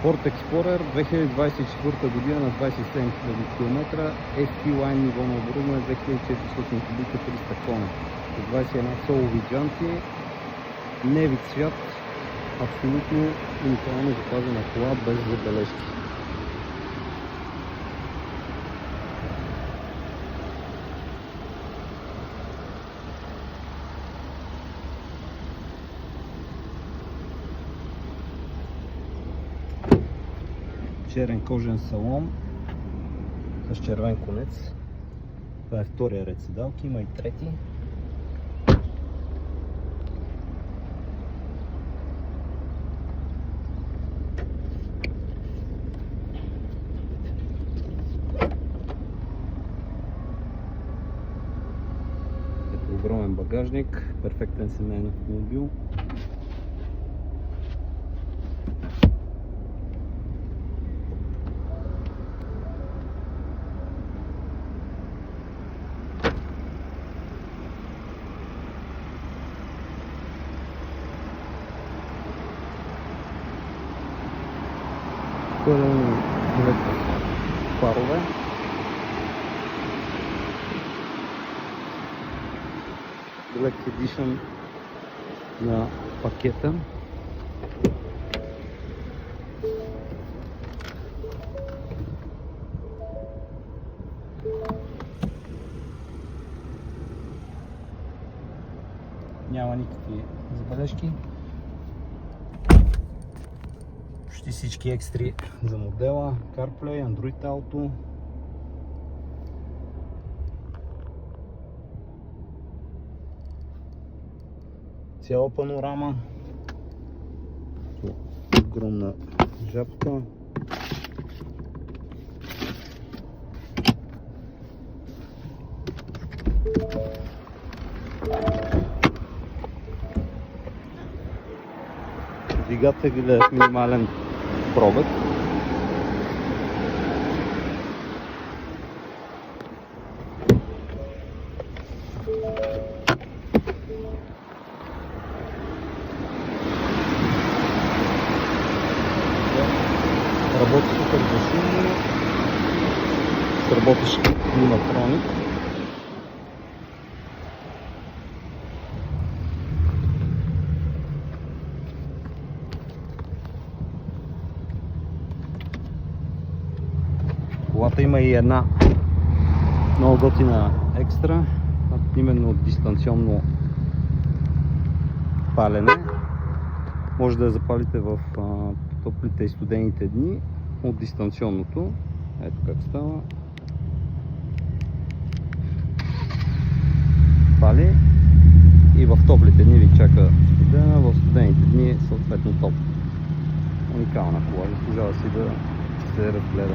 Ford Explorer 2024 година на 27 000 км, ST-Line ниво на оборудване 2400 кубика 300 кона. 21 солови джанти, не вид цвят, абсолютно уникално запазена кола без забележки. Черен кожен салон с червен конец. Това е втория ред седалки, има и трети. Ето огромен багажник, перфектен семейен автомобил. Пълен фарове. Black Edition на пакета. Няма никакви забележки. Почти всички екстри за модела, CarPlay, Android Auto. Цяла панорама. Огромна жабка. Двигателят е минимален пробег. Работи супер безшумно, с работещ климатроник. Колата има и една много готина екстра, именно дистанционно палене. Може да я запалите в топлите и студените дни от дистанционното. Ето как става. Пали и в топлите дни ви чака студена, в студените дни съответно топло. Уникална кола, заслужава си да се разгледа.